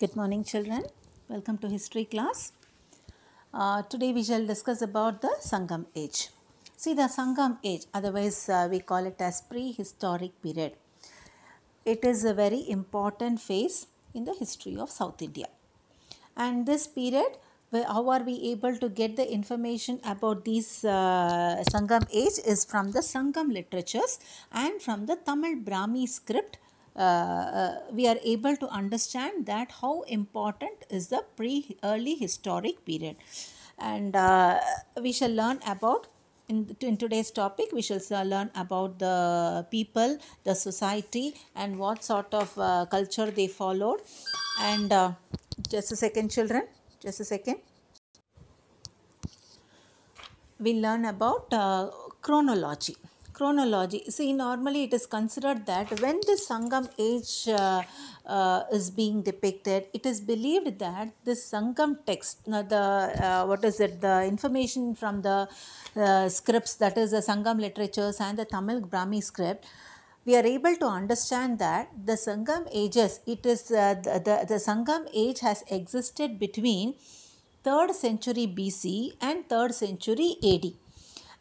Good morning, children. Welcome to history class. Today we shall discuss about the Sangam age. See, the Sangam age, otherwise we call it as prehistoric period. It is a very important phase in the history of South India. And this period, how are we able to get the information about these Sangam age is from the Sangam literatures and from the Tamil Brahmi script. We are able to understand that how important is the early historic period, and we shall learn about in today's topic we shall learn about the people, the society, and what sort of culture they followed. And just a second, children, just a second. We'll learn about chronology. See, normally it is considered that when the Sangam age is being depicted, it is believed that this Sangam text, the information from the scripts, that is the Sangam literatures and the Tamil Brahmi script, we are able to understand that the Sangam ages, it is the Sangam age has existed between 3rd century BC and 3rd century AD.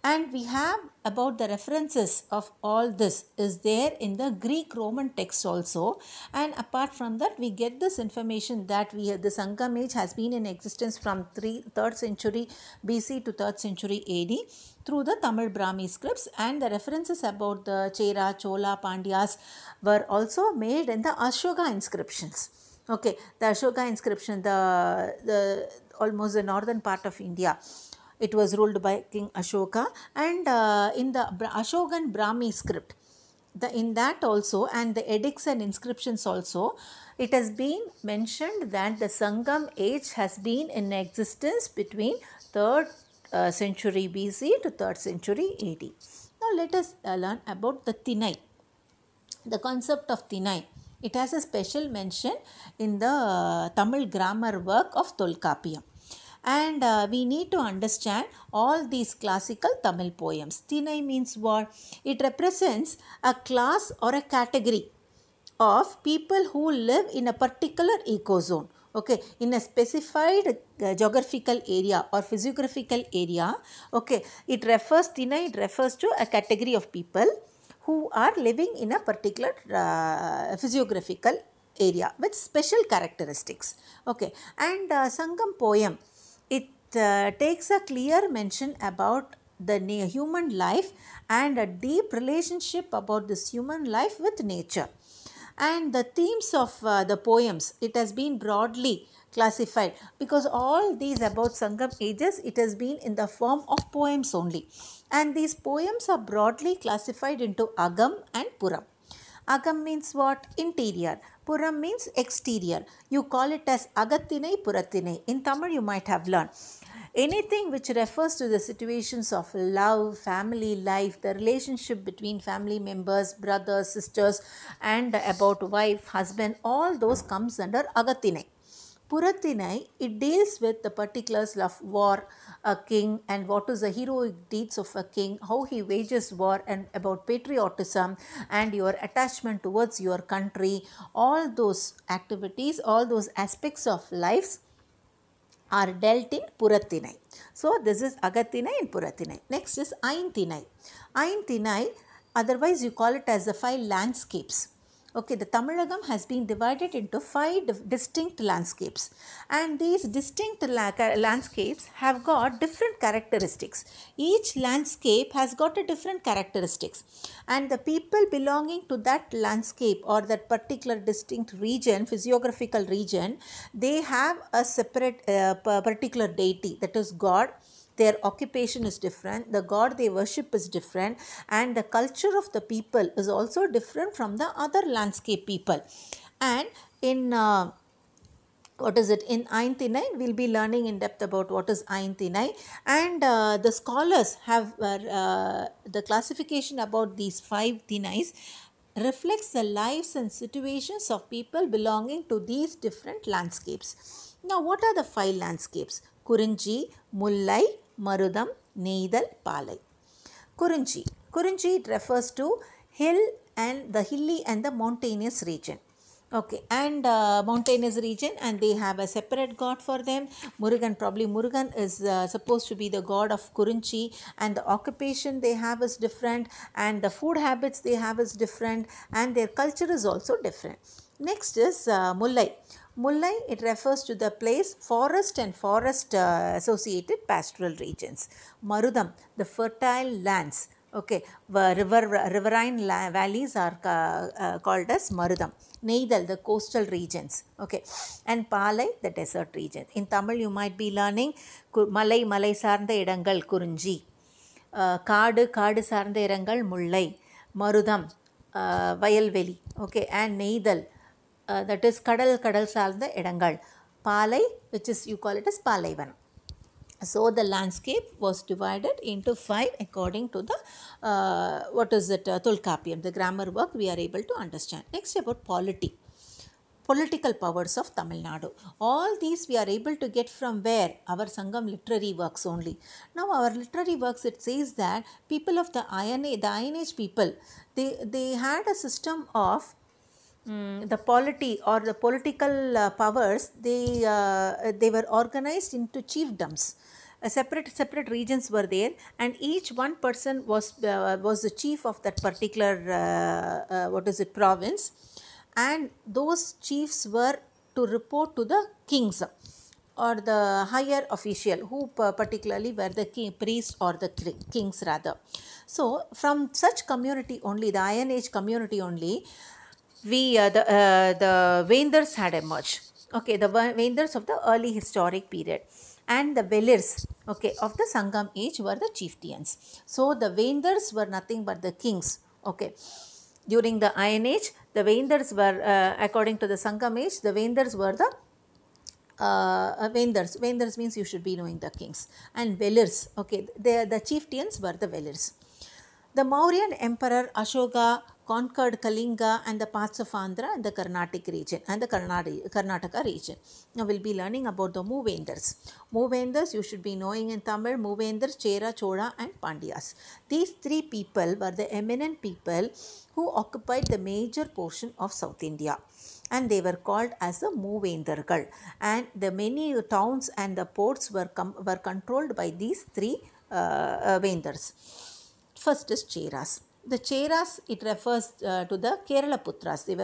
And we have about the references of all this is there in the Greek Roman text also. And apart from that, we get this information that the Sangam age has been in existence from 3rd century BC to 3rd century AD through the Tamil Brahmi scripts, and the references about the Chera, Chola, Pandyas were also made in the Ashoka inscriptions. Okay, the Ashoka inscription, the almost the northern part of India, it was ruled by King Ashoka, and in the Ashokan Brahmi script, in that also, and the edicts and inscriptions also, it has been mentioned that the Sangam age has been in existence between 3rd century BC to 3rd century AD. Now let us learn about the Tinai. The concept of Tinai, it has a special mention in the Tamil grammar work of Tolkapiyam. And we need to understand all these classical Tamil poems. Tinai means what? It represents a class or a category of people who live in a particular ecozone. Okay, in a specified geographical area or physiographical area. Okay, Tinai refers to a category of people who are living in a particular physiographical area with special characteristics. Okay, and Sangam poem, it takes a clear mention about the human life and a deep relationship about this human life with nature. And the themes of the poems, it has been broadly classified, because all these about Sangam ages, it has been in the form of poems only. And these poems are broadly classified into Agam and Puram. Agam means what? Interior. Puram means exterior. You call it as Agathinai, Purathinai. In Tamil you might have learned. Anything which refers to the situations of love, family life, the relationship between family members, brothers, sisters, and about wife, husband, all those comes under Agathinai. Purathinai, it deals with the particulars of war, a king, and what is the heroic deeds of a king, how he wages war, and about patriotism and your attachment towards your country. All those activities, all those aspects of lives are dealt in Purathinai. So this is Agathinai and Purathinai. Next is Ainthinai. Ainthinai, otherwise you call it as the 5 landscapes. Okay, the Tamilagam has been divided into 5 distinct landscapes, and these distinct landscapes have got different characteristics. Each landscape has got a different characteristics, and the people belonging to that landscape or that particular distinct region, physiographical region, they have a separate particular deity, that is God. Their occupation is different, the god they worship is different, and the culture of the people is also different from the other landscape people. And in in Ainthinai, we'll be learning in depth about what is Ainthinai, and the scholars have the classification about these 5 Thinais reflects the lives and situations of people belonging to these different landscapes. Now, what are the 5 landscapes? Kurinji, Mullai, Marudam, Neidal, Palai. Kurinji, it refers to hill and the hilly and the mountainous region. Okay, and mountainous region, and they have a separate god for them. Murugan, probably Murugan is supposed to be the god of Kurunchi, and the occupation they have is different, and the food habits they have is different, and their culture is also different. Next is Mullai. Mullai, it refers to the place forest and forest associated pastoral regions. Marudam, the fertile lands. Okay, riverine valleys are called as Marudam. Neidal, the coastal regions. Okay, and Palai, the desert region. In Tamil, you might be learning Malai சார்ந்த இடங்கள் குறிஞ்சி, காடு சார்ந்த இடங்கள் முல்லை, மருதம் வயல்வெளி. Okay, and நெய்தல், that is கடல் சார்ந்த இடங்கள். Palai, which is you call it as Palaivan. So the landscape was divided into 5 according to the Tolkappiyam, the grammar work we are able to understand. Next, about polity. Political powers of Tamil Nadu. All these we are able to get from where? Our Sangam literary works only. Now our literary works, it says that people of the Iron Age people, they had a system of the polity or the political powers. They were organized into chiefdoms. Separate regions were there, and each one person was the chief of that particular province, and those chiefs were to report to the kings or the higher official, who particularly were the priest or the kings rather. So from such community only, the Iron Age community only, the Vendors had emerged. Okay, the Vendors of the early historic period, and the Velirs, okay, of the Sangam age were the chieftains. So the Vendors were nothing but the kings. Okay, during the Iron Age, the Vendors were, according to the Sangam age, the Vendors were the Vendors means you should be knowing the kings, and Velirs, okay, the chieftains were the Velirs. The Mauryan Emperor Ashoka conquered Kalinga and the parts of Andhra and the Carnatic region and the Karnataka region. Now we'll be learning about the Moovendars. Moovendars you should be knowing in Tamil: Moovendars, Chera, Chola and Pandyas. These 3 people were the eminent people who occupied the major portion of South India, and they were called as the Moovendargal, and the many towns and the ports were controlled by these 3 Vendars. First is Cheras. The Cheras, it refers to the Kerala Putras. They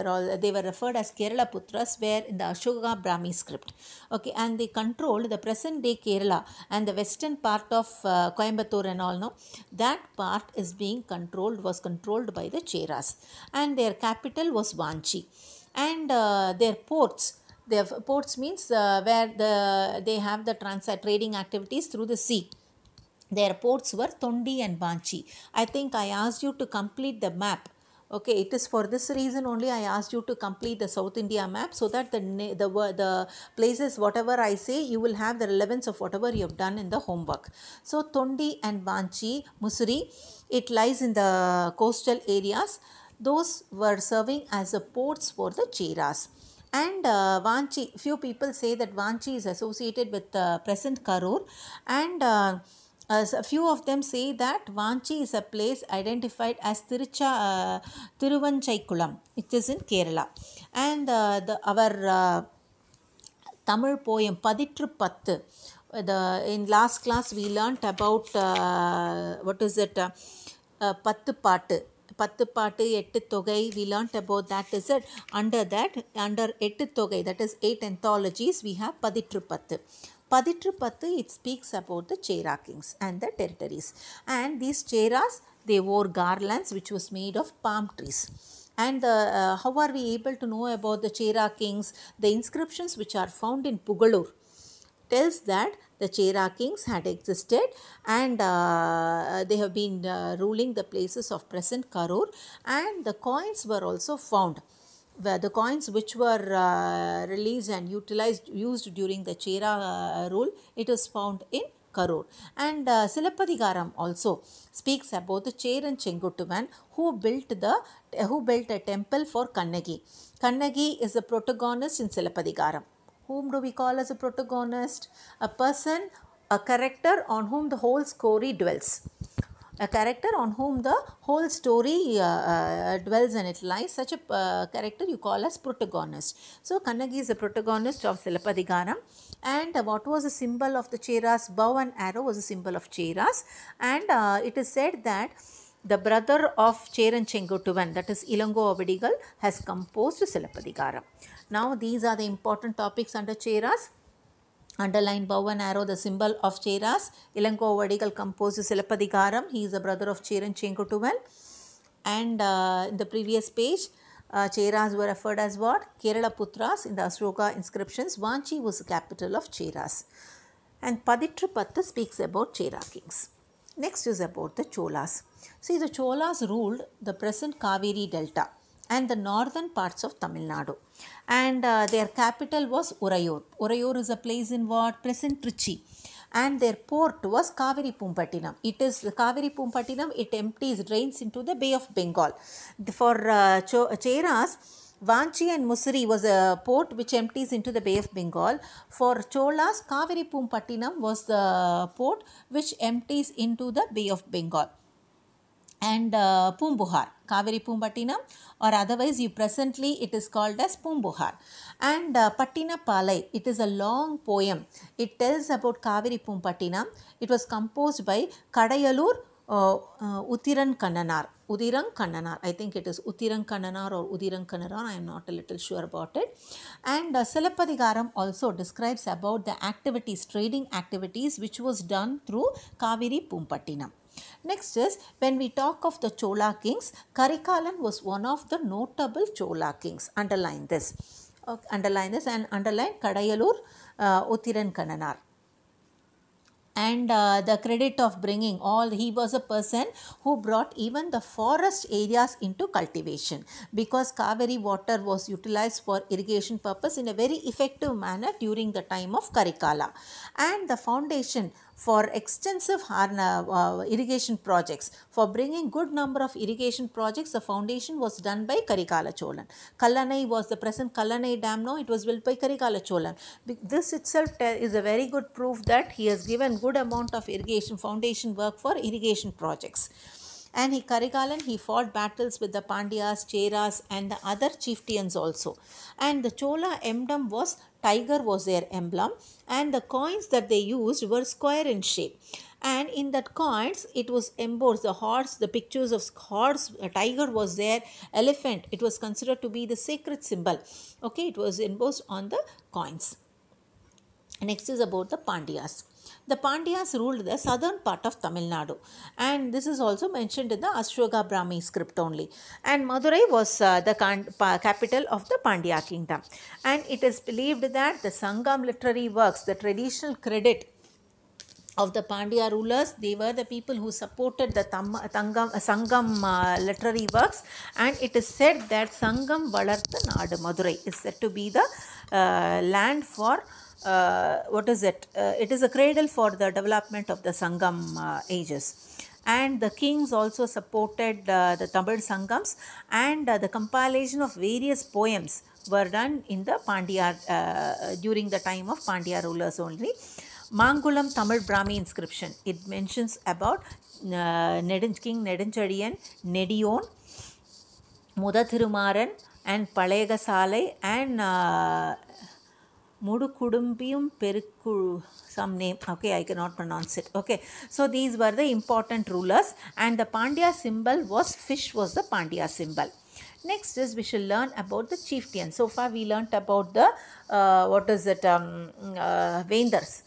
were referred as Kerala Putras, where in the Ashoka Brahmi script. Okay, and they controlled the present day Kerala and the western part of Coimbatore and all. No, that part was controlled by the Cheras, and their capital was Vanchi, and their ports. Their ports means where they have the trading activities through the sea. Their ports were Tondi and Banchi. I think I asked you to complete the map. Okay, it is for this reason only I asked you to complete the South India map, so that the places, whatever I say, you will have the relevance of whatever you have done in the homework. So Tondi and Banchi, Mussoorie, it lies in the coastal areas. Those were serving as the ports for the Cheras. And Vanchi, few people say that Vanchi is associated with present Karur, and a few of them say that Vanchi is a place identified as Tiruvanchaikulam, which is in Kerala. And our Tamil poem Paditru Pattu, in last class we learnt about Pattu Paattu. Pattu Paattu, Ettu Thogai, we learnt about that. Is it under Ettu Thogai, that is 8 anthologies, we have Paditru Pattu. Paditru Pattu, it speaks about the Chera kings and the territories. And these Cheras, they wore garlands which was made of palm trees. And how are we able to know about the Chera kings? The inscriptions which are found in Pugalur tells that the Chera kings had existed, and they have been ruling the places of present Karur, and the coins were also found. The coins which were released and used during the Chera rule, it is found in Karur. And Silapadigaram also speaks about the Cheran Chenguttuvan who built a temple for Kannagi. Kannagi is the protagonist in Silapadigaram. Whom do we call as a protagonist? A person, a character on whom the whole story dwells. a character on whom the whole story dwells and it lies. Such a character you call as protagonist. So Kannagi is the protagonist of Silappatikaram. And what was the symbol of the Cheras? Bow and arrow was a symbol of Cheras. And it is said that the brother of Cheran Chengotuvan, that is Ilango Avadigal, has composed Silappatikaram. Now these are the important topics under Cheras. Underline bow and arrow, the symbol of Cheras. Ilango Avadigal composed Silappatikaram. He is the brother of Cheran Chengotuvan. And in the previous page, Cheras were referred as what? Kerala Putras in the Ashoka inscriptions. Vanchi was the capital of Cheras. And Paditru Pattu speaks about Chera kings. Next is about the Cholas. See, the Cholas ruled the present Kaveri Delta and the northern parts of Tamil Nadu. And their capital was Uraiyur. Uraiyur is a place in what? Present Trichy. And their port was Kaveri Pumpattinam. It is the Kaveri Pumpattinam, it empties, drains into the Bay of Bengal. For Cheras, Vanchi and Musiri was a port which empties into the Bay of Bengal. For Cholas, Kaveri Pumpattinam was the port which empties into the Bay of Bengal. And Pumbuhar, Kaveri Pumpattinam, or otherwise you presently it is called as Pumbuhar. And Pattina Palai, it is a long poem. It tells about Kaveri Pumpattinam. It was composed by Kadayalur Uthiran Kannanar. Udiran Kannanar. I think it is Uthiran Kannanar or Udiran Kannanar. I am not a little sure about it. And Silappatikaram also describes about the activities, trading activities which was done through Kaveri Pumpattinam. Next is, when we talk of the Chola kings, Karikalan was one of the notable Chola kings. Underline this. Okay, underline this and underline Kadayalur Uthiran Kannanar. And the credit of bringing all, he was a person who brought even the forest areas into cultivation, because Kaveri water was utilized for irrigation purpose in a very effective manner during the time of Karikala. And the foundation for extensive irrigation projects, for bringing good number of irrigation projects, the foundation was done by Karikala Cholan. Kallanai was the present Kallanai Dam, no, it was built by Karikala Cholan. This itself is a very good proof that he has given good amount of irrigation foundation work for irrigation projects. And Karikalan, he fought battles with the Pandyas, Cheras and the other chieftains also. And the Chola emblem was, tiger was their emblem, and the coins that they used were square in shape. And in that coins, it was embossed, the horse, the pictures of horse, a tiger was there, elephant, it was considered to be the sacred symbol. Okay, it was embossed on the coins. Next is about the Pandyas. The Pandyas ruled the southern part of Tamil Nadu, and this is also mentioned in the Ashoka Brahmi script only. And Madurai was the capital of the Pandya kingdom. And it is believed that the Sangam literary works, the traditional credit of the Pandya rulers, they were the people who supported the Sangam literary works, and it is said that Sangam Valartha Nadu Madurai is said to be the land for what is it? It is a cradle for the development of the Sangam ages. And the kings also supported the Tamil Sangams, and the compilation of various poems were done in the Pandya during the time of Pandya rulers only. Mangulam Tamil Brahmi inscription, it mentions about King Nedunchadiyan, Nediyon, Mudathirumaran and Palayagasale and Mudukudumbiyum Perikku, some name, okay, I cannot pronounce it. Okay, so these were the important rulers, and the Pandya symbol was fish, was the Pandya symbol. Next is, we shall learn about the chieftains. So far we learnt about the Vendors,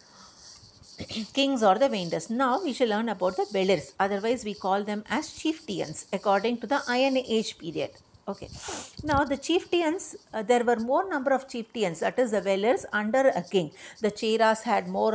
kings or the Vendors. Now we shall learn about the Velirs, otherwise we call them as chieftains according to the Iron Age period. Okay. Now the chieftains, there were more number of chieftains, that is the Velirs under a king. The Cheras had more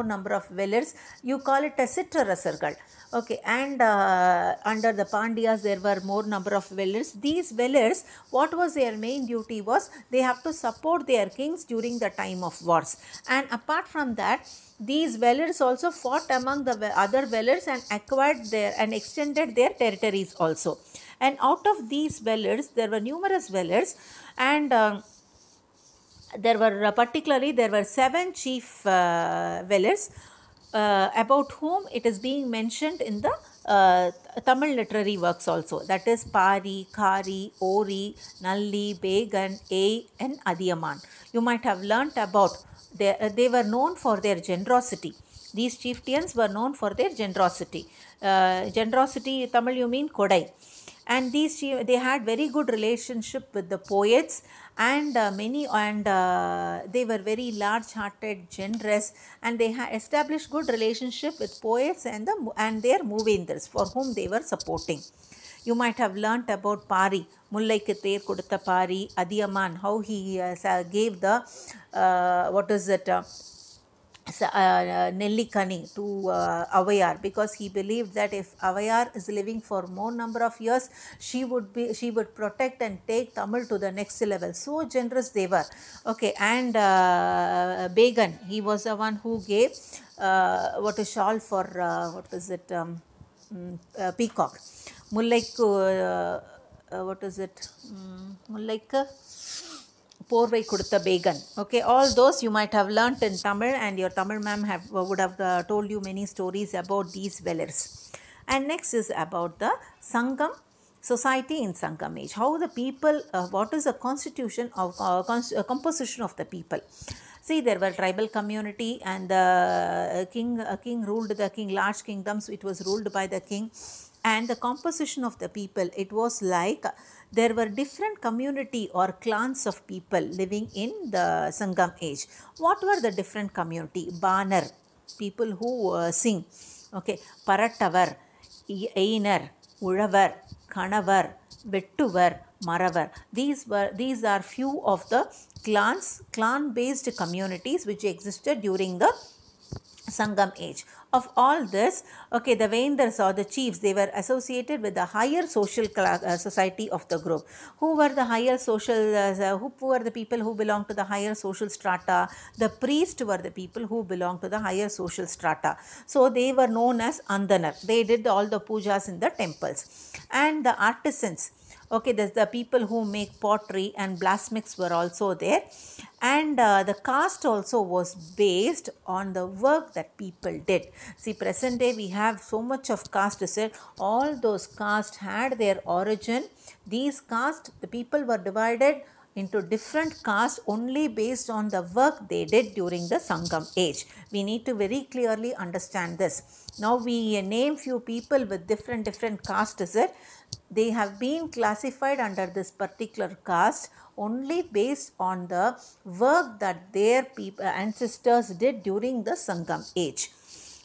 number of Velirs. You call it as Sittarasargal. Okay, and under the Pandyas there were more number of Velirs. These Velirs, what was their main duty was, they have to support their kings during the time of wars. And apart from that, these Velirs also fought among the other Velirs and acquired and extended their territories also. And out of these Velirs, there were numerous Velirs, and there were 7 chief Velirs. about whom it is being mentioned in the Tamil literary works also. That is Pari, Kari, Ori, Nalli, Began, A and Adiyaman. You might have learnt about, they were known for their generosity. These chieftains were known for their generosity. Generosity, Tamil you mean Kodai. And they had very good relationship with the poets, and they were very large hearted, generous, and they had established good relationship with poets and their movenders for whom they were supporting. You might have learnt about Pari, Mullaikku Ther Kodutha Pari, Adiyaman, how he gave the what is it Nellikani to Avayar, because he believed that if Avayar is living for more number of years, she would protect and take Tamil to the next level. So generous they were. Okay, and Began, he was the one who gave what a shawl for peacock. Mullaikku, what is it? Mullaikku Porvai Kudutha Began. Okay, all those you might have learnt in Tamil, and your Tamil ma'am would have told you many stories about these dwellers. And next is about the Sangam, society in Sangam age. How the people, what is the constitution of composition of the people. See, there were tribal community, and the king ruled the king, large kingdoms, it was ruled by the king. And the composition of the people, it was like there were different community or clans of people living in the Sangam age. What were the different community? Banar, people who sing. Okay, Parattavar, Einar, Ulavar, Kanavar, Vettuvar, Maravar. These are few of the clan-based communities which existed during the Sangam age. Of all this, okay, the Vendors or the chiefs, they were associated with the higher social society of the group. Who were the higher social, who were the people who belonged to the higher social strata? The priests were the people who belonged to the higher social strata. So they were known as Andanar. They did all the pujas in the temples. And the artisans, okay, there's the people who make pottery, and blacksmiths were also there. And the caste also was based on the work that people did. See, present day we have so much of caste. All those castes had their origin. These castes, the people were divided into different castes only based on the work they did during the Sangam age. We need to very clearly understand this. Now we name few people with different castes. They have been classified under this particular caste only based on the work that their ancestors did during the Sangam age.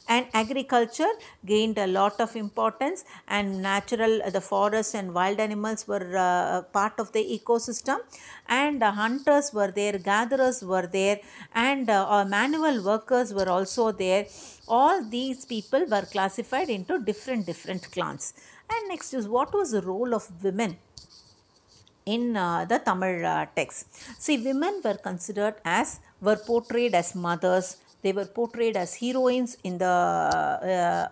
And agriculture gained a lot of importance, and the forest and wild animals were part of the ecosystem, and hunters were there, gatherers were there, and manual workers were also there. All these people were classified into different clans. And next is, what was the role of women in the Tamil text? See, women were portrayed as mothers. They were portrayed as heroines in the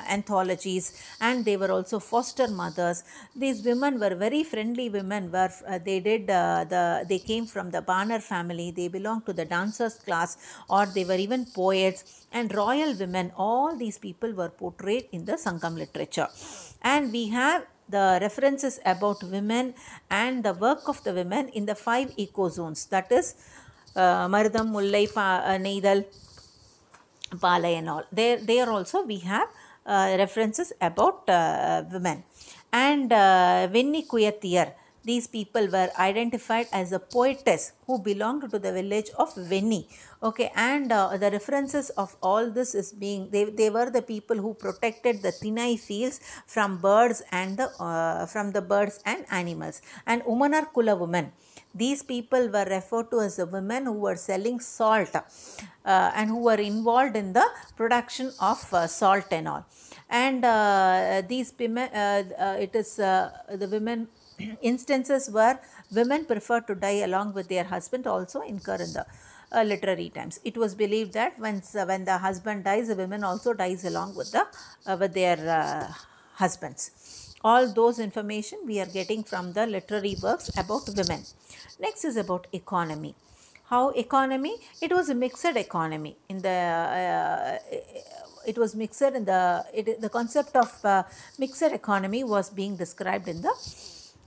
anthologies, and they were also foster mothers. These women were very friendly women. They came from the Banar family. They belonged to the dancers class, or they were even poets and royal women. All these people were portrayed in the Sangam literature. And we have the references about women and the work of the women in the 5 ecozones, that is Marudam, Mullai, Neidal, Palai and all. There also we have references about women. And Venni Kuyathiyar, these people were identified as a poetess who belonged to the village of Venni. Okay, and the references of all this is being, they were the people who protected the Thinai fields from birds and birds and animals. And Umanar Kula women, these people were referred to as the women who were selling salt and who were involved in the production of salt and all. And these women, the women instances where women prefer to die along with their husband also incur in the literary times. It was believed that when the husband dies, the women also dies along with their husbands. All those information we are getting from the literary works about women. Next is about economy. How economy? It was a mixed economy. In the it was mixed in the concept of mixed economy was being described in the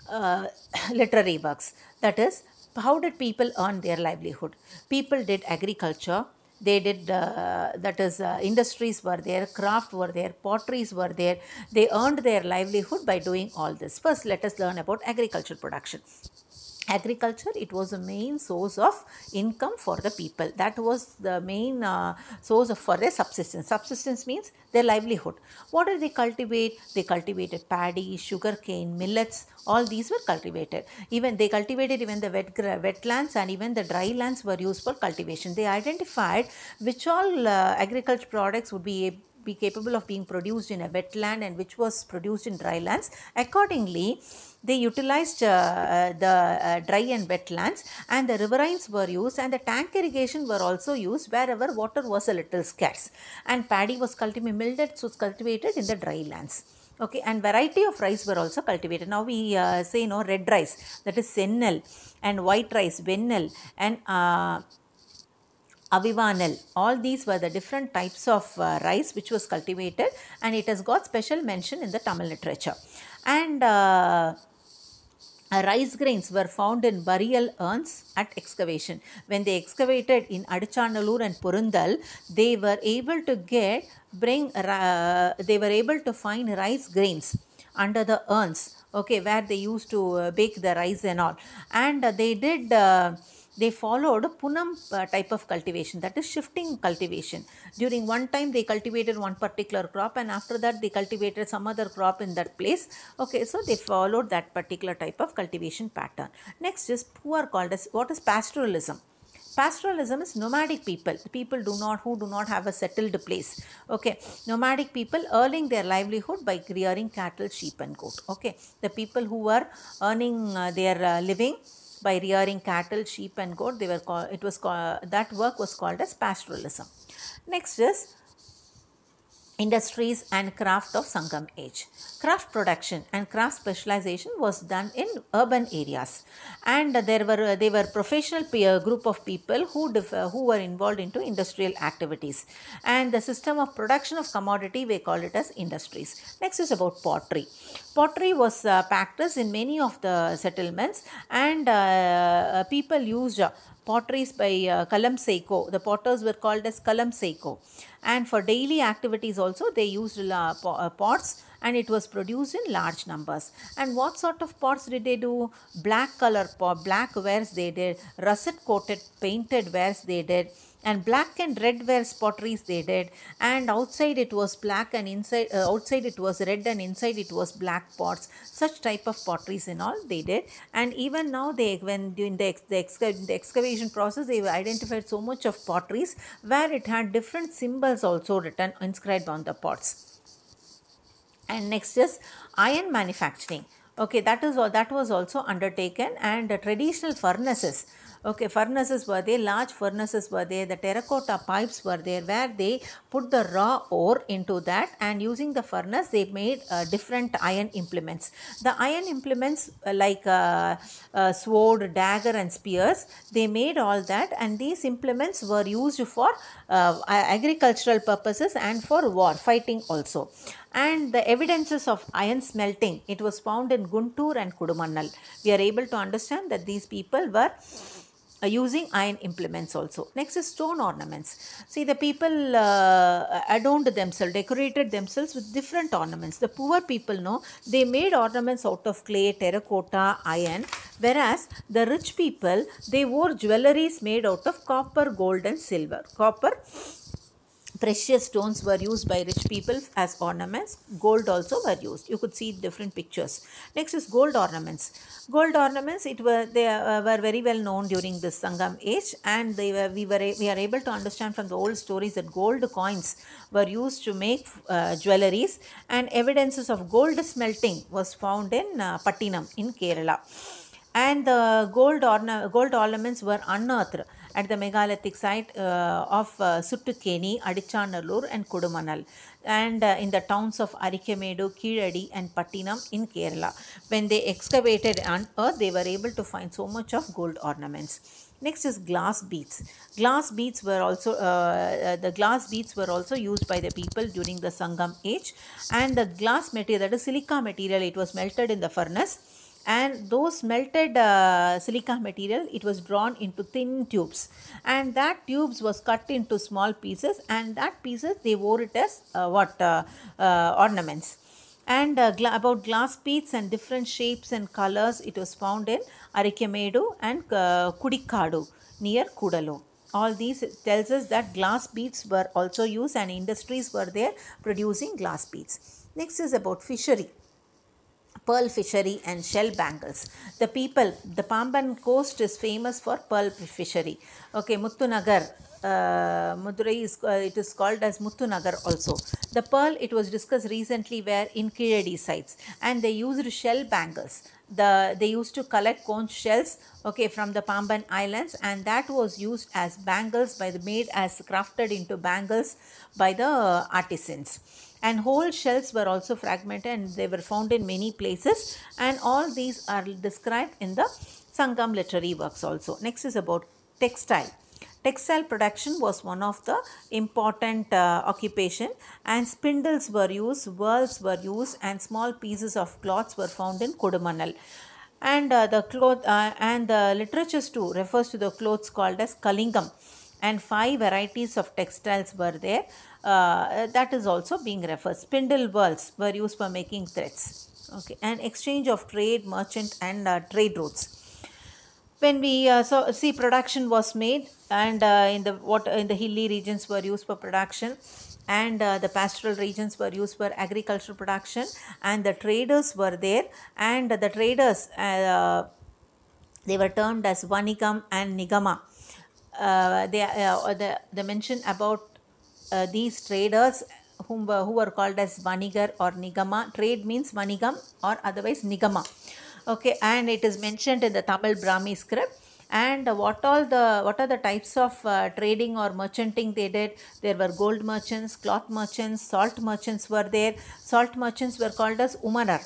uh, literary works. That is, how did people earn their livelihood? People did agriculture. They did that is industries were there, craft were there, potteries were there. They earned their livelihood by doing all this. First, let us learn about agriculture production. Agriculture, it was the main source of income for the people. That was the main source for their subsistence. Subsistence means their livelihood. What did they cultivate? They cultivated paddy, sugarcane, millets. All these were cultivated. Even they cultivated even the wetlands, and even the dry lands were used for cultivation. They identified which all agriculture products would be capable of being produced in a wetland and which was produced in dry lands. Accordingly, they utilized the dry and wetlands, and the riverines were used, and the tank irrigation were also used wherever water was a little scarce. And paddy was cultivated, millet was cultivated in the dry lands. Okay, and variety of rice were also cultivated. Now we say red rice, that is sennal, and white rice, vennal, and avivanal. All these were the different types of rice which was cultivated, and it has got special mention in the Tamil literature. And rice grains were found in burial urns at excavation. When they excavated in Adichanallur and Purundal, they were able to find rice grains under the urns, okay, where they used to bake the rice and all. And they followed Punam type of cultivation, that is shifting cultivation. During one time they cultivated one particular crop, and after that they cultivated some other crop in that place. Okay, so they followed that particular type of cultivation pattern. Next is who are called as, what is pastoralism? Pastoralism is nomadic people, people who do not have a settled place. Okay, nomadic people earning their livelihood by rearing cattle, sheep and goat. Okay, the people who were earning their living by rearing cattle, sheep and goat, they were called, that work was called as pastoralism. Next is industries and craft of Sangam age. Craft production and craft specialization was done in urban areas, and they were professional group of people who were involved into industrial activities, and the system of production of commodity, we call it as industries. Next is about pottery. Pottery was practiced in many of the settlements, and people used potteries by Kalam Seiko. The potters were called as Kalam Seiko. And for daily activities also they used pots, and it was produced in large numbers. And what sort of pots did they do? Black color pot, black wares they did, russet coated painted wares they did, and black and red wares potteries they did, and outside it was black and outside it was red and inside it was black pots. Such type of potteries and all they did. And even now when during the excavation process, they identified so much of potteries where it had different symbols also written, inscribed on the pots. And next is iron manufacturing. Okay, that was also undertaken, and traditional furnaces. Okay, furnaces were there, large furnaces were there, the terracotta pipes were there where they put the raw ore into that, and using the furnace they made different iron implements. The iron implements like sword, dagger and spears, they made all that, and these implements were used for agricultural purposes and for war, fighting also. And the evidences of iron smelting, it was found in Guntur and Kudumannal. We are able to understand that these people were using iron implements also. Next is stone ornaments. See, the people adorned themselves, decorated themselves with different ornaments. The poor people, they made ornaments out of clay, terracotta, iron, whereas the rich people, they wore jewelries made out of copper, gold and silver. Copper, precious stones were used by rich people as ornaments. Gold also were used. You could see different pictures. Next is gold ornaments. Gold ornaments, they were very well known during the Sangam age, and we are able to understand from the old stories that gold coins were used to make jewelries, and evidences of gold smelting was found in Pattinam in Kerala. And the gold ornaments were unearthed at the megalithic site of Suttukeni, Adichanallur and Kudumannal, and in the towns of Arikamedu, Keeladi and Pattinam in Kerala. When they excavated and unearthed, they were able to find so much of gold ornaments. Next is glass beads. Glass beads were also the glass beads were also used by the people during the Sangam age, and the glass material, that is silica material, it was melted in the furnace, and those melted silica material, it was drawn into thin tubes, and that tubes was cut into small pieces, and that pieces they wore it as ornaments. And about glass beads and different shapes and colors, it was found in Arikemedu and Kudikadu near Kudalo. All these tells us that glass beads were also used and industries were there producing glass beads. Next is about fishery. Pearl fishery and shell bangles. The Pamban coast is famous for pearl fishery. Okay, Muttunagar, Madurai it is called as Muttunagar also. The pearl, it was discussed recently, were in Kiradi sites, and they used shell bangles. They used to collect conch shells, okay, from the Pamban islands, and that was used as bangles made as crafted into bangles by the artisans. And whole shells were also fragmented, and they were found in many places, and all these are described in the Sangam literary works also. Next is about textile. Textile production was one of the important occupation, and spindles were used, whirls were used, and small pieces of cloths were found in Kodumanal. And the literatures too refers to the clothes called as Kalingam, and 5 varieties of textiles were there. That is also being referred. Spindle wheels were used for making threads. Okay, and exchange of trade, merchant, and trade routes. When we see production was made, and in the hilly regions were used for production, and the pastoral regions were used for agricultural production, and the traders were there, and the traders they were termed as Vanigam and Nigama. They mention about these traders who were called as Vanigar or Nigama. Trade means Vanigam or otherwise Nigama. Okay, and it is mentioned in the Tamil Brahmi script. And what are the types of trading or merchanting they did? There were gold merchants, cloth merchants, salt merchants were there. Salt merchants were called as Umanar,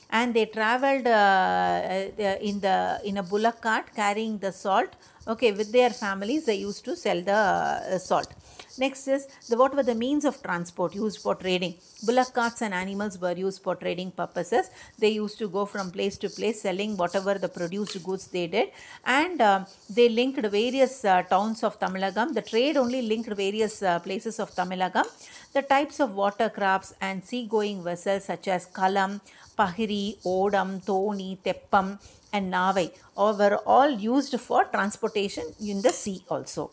and they travelled in a bullock cart carrying the salt. Okay, with their families they used to sell the salt. Next is what were the means of transport used for trading? Bullock carts and animals were used for trading purposes. They used to go from place to place selling whatever the produced goods they did, and they linked various towns of Tamilagam. The trade only linked various places of Tamilagam. The types of watercrafts and sea-going vessels such as Kalam, Pahiri, Odam, Thoni, Teppam, and Navai were all used for transportation in the sea also.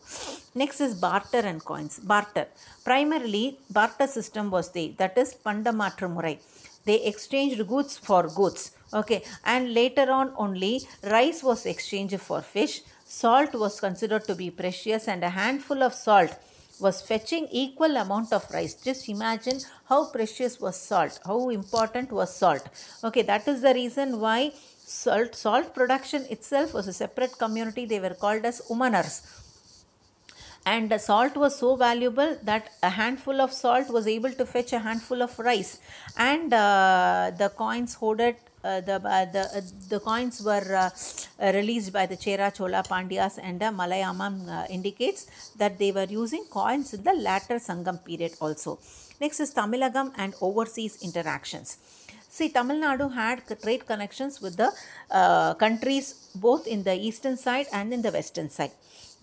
Next is barter and coins. Barter. Primarily, barter system was there, that is Pandamatra Murai. They exchanged goods for goods. Okay, and later on only rice was exchanged for fish. Salt was considered to be precious, and a handful of salt was fetching equal amount of rice. Just imagine how precious was salt, how important was salt. Okay, that is the reason why salt production itself was a separate community. They were called as Umanars. And the salt was so valuable that a handful of salt was able to fetch a handful of rice. And the coins hoarded, the coins were released by the Chera, Chola, Pandyas, and Malayamam indicates that they were using coins in the latter Sangam period also. Next is Tamilagam and overseas interactions. See, Tamil Nadu had trade connections with the countries both in the eastern side and in the western side.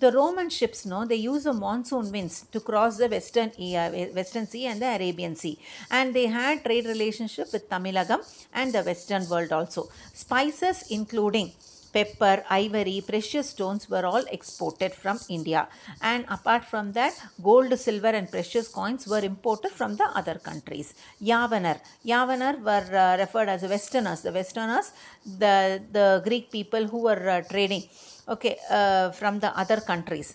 The Roman ships, they use the monsoon winds to cross the Western Sea and the Arabian Sea. And they had trade relationship with Tamilagam and the Western world also. Spices including pepper, ivory, precious stones were all exported from India. And apart from that, gold, silver and precious coins were imported from the other countries. Yavanar were referred as Westerners. The Westerners, the Greek people who were trading, okay, from the other countries.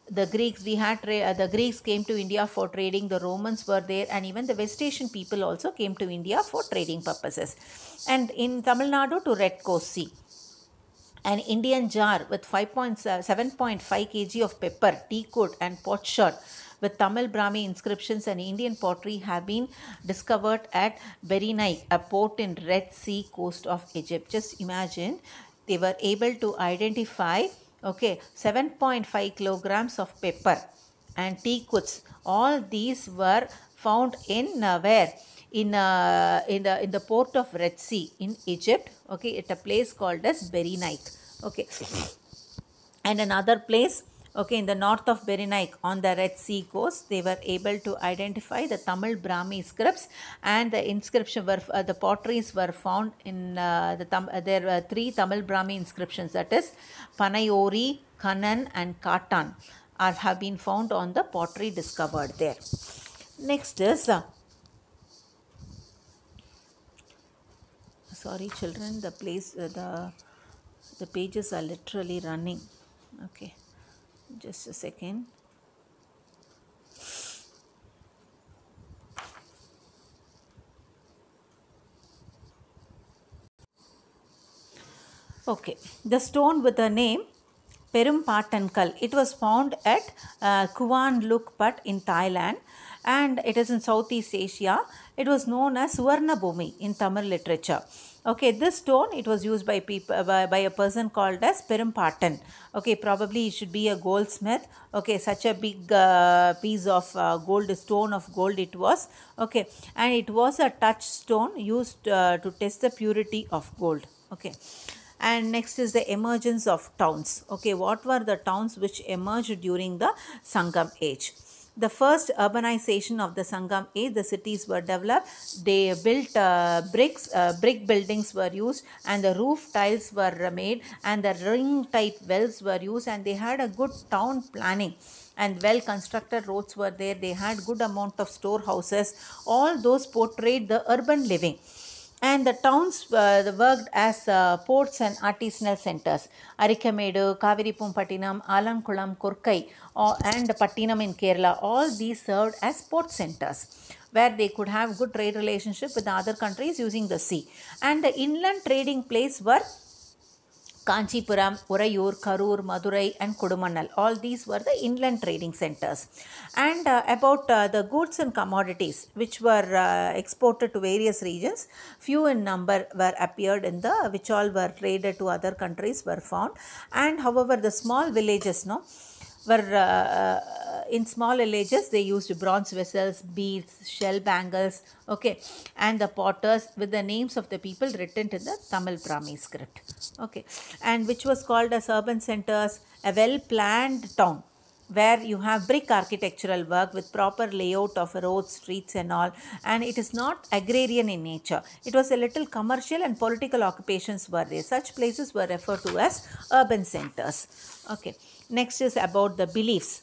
The Greeks, the Greeks came to India for trading, the Romans were there, and even the West Asian people also came to India for trading purposes. And in Tamil Nadu to Red Coast Sea, an Indian jar with 7.5 kg of pepper, teakwood and potsherd with Tamil Brahmi inscriptions and Indian pottery have been discovered at Berinai, a port in Red Sea coast of Egypt. Just imagine, they were able to identify Okay, 7.5 kilograms of pepper and teakuts. All these were found in where? In the port of Red Sea in Egypt. Okay, at a place called as Berenaik. Okay, and another place, okay, in the north of Berenaik on the Red Sea coast, they were able to identify the Tamil Brahmi scripts, and the inscription were the potteries were found in there were three Tamil Brahmi inscriptions, that is Panayori, Kanan and Katan have been found on the pottery discovered there. Next is sorry children, the place the pages are literally running. Okay, just a second. Okay, the stone with the name Perumpatankal. It was found at Kuan Lukpat in Thailand, and it is in Southeast Asia. It was known as Suvarna Bhumi in Tamil literature. Okay, this stone, it was used by people by a person called as Perumpatan. Okay, probably it should be a goldsmith. Okay, such a big piece of gold, stone of gold it was. Okay, and it was a touchstone used to test the purity of gold. Okay. And next is the emergence of towns. Okay, what were the towns which emerged during the Sangam age? The first urbanization of the Sangam age, the cities were developed. They built brick buildings were used, and the roof tiles were made, and the ring type wells were used, and they had a good town planning, and well constructed roads were there. They had good amount of storehouses. All those portrayed the urban living. And the towns worked as ports and artisanal centers. Arikamedu, Kaviripumpattinam, Alankulam, Kurkai, and Pattinam in Kerala, all these served as port centers where they could have good trade relationship with the other countries using the sea. And the inland trading place were Kanchipuram, Urayur, Karur, Madurai and Kodumannal. All these were the inland trading centers. And about the goods and commodities which were exported to various regions, few in number were appeared in the, which all were traded to other countries were found. And however, the small villages, were in small villages they used bronze vessels, beads, shell bangles, okay, and the potters with the names of the people written in the Tamil Brahmi script, okay, and which was called as urban centers, a well planned town where you have brick architectural work with proper layout of roads, streets and all, and it is not agrarian in nature. It was a little commercial and political occupations were there. Such places were referred to as urban centers. Okay. Next is about the beliefs.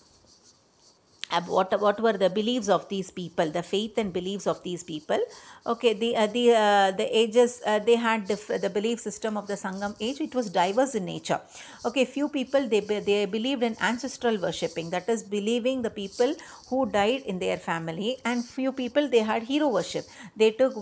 What were the beliefs of these people, the faith and beliefs of these people? Okay, the ages, they had the belief system of the Sangam age. It was diverse in nature. Okay, few people they believed in ancestral worshipping, that is believing the people who died in their family, and few people they had hero worship. They took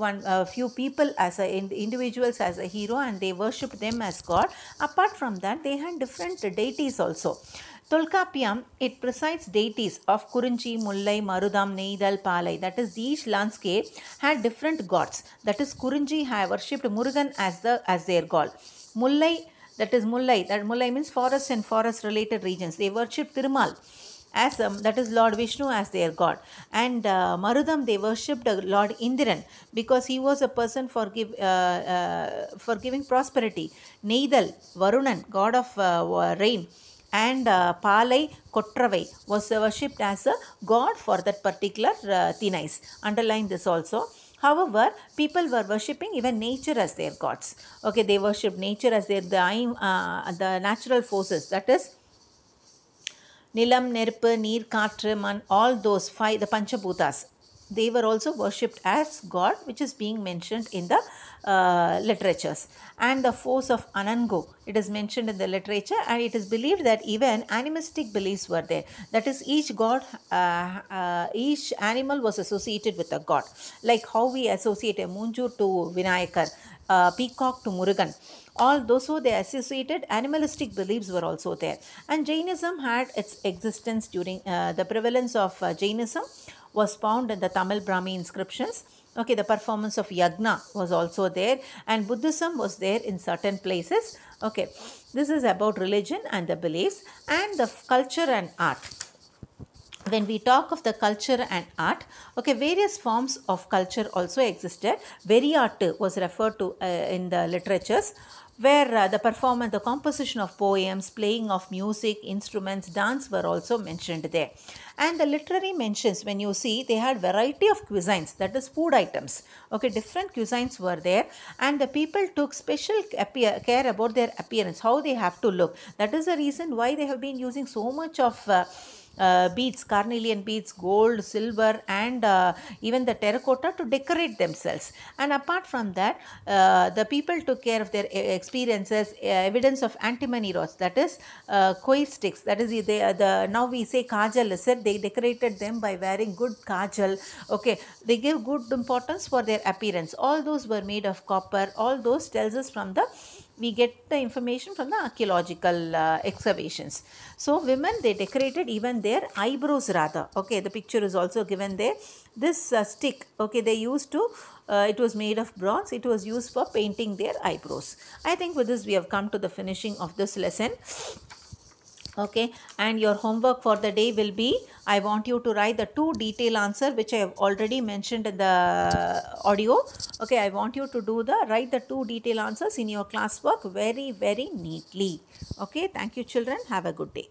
few people as individuals as a hero, and they worshipped them as God. Apart from that, they had different deities also. Tolkappiyam, it presides deities of Kurunchi, Mullai, Marudam, Neidal, Palai. That is, each landscape had different gods. That is, Kurunchi had worshipped Murugan as their god. Mullai, that is Mullai. That Mullai means forest and forest related regions. They worshipped Thirumal as that is Lord Vishnu as their god. And Marudam, they worshipped Lord Indiran because he was a person for giving prosperity. Neidal, Varunan, god of rain. And Palai Kottravai was worshipped as a god for that particular Thinais. Underline this also. However, people were worshipping even nature as their gods. Okay, they worshipped nature as the natural forces. That is Nilam, Nerpu, Neer, Kaatru, Man, all those five, the Panchabhutas. They were also worshipped as God, which is being mentioned in the literatures. And the force of Anango, it is mentioned in the literature, and it is believed that even animistic beliefs were there. That is, each god, each animal was associated with a god. Like how we associate a Munjur to Vinayakar, peacock to Murugan. All those who they associated animalistic beliefs were also there. And Jainism had its existence during the prevalence of Jainism was found in the Tamil Brahmi inscriptions. Okay, the performance of Yagna was also there, and Buddhism was there in certain places. Okay, this is about religion and the beliefs and the culture and art. When we talk of the culture and art, okay, various forms of culture also existed. Very art was referred to in the literatures, where the performance, the composition of poems, playing of music, instruments, dance were also mentioned there. And the literary mentions, when you see, they had variety of cuisines, that is food items. Okay, different cuisines were there, and the people took special care about their appearance, how they have to look. That is the reason why they have been using so much of beads, carnelian beads, gold, silver, and even the terracotta to decorate themselves. And apart from that, the people took care of their experiences, evidence of antimony rods, that is koi sticks, that is now we say kajal is it, they decorated them by wearing good kajal. Okay, they give good importance for their appearance. All those were made of copper. All those tells us from the, we get the information from the archaeological excavations. So women, they decorated even their eyebrows rather. Okay, the picture is also given there. This stick, okay, they used to, it was made of bronze. It was used for painting their eyebrows. I think with this we have come to the finishing of this lesson. Okay, and your homework for the day will be, I want you to write the 2 detailed answer which I have already mentioned in the audio. Okay, I want you to write the 2 detailed answers in your classwork very, very neatly. Okay, thank you children. Have a good day.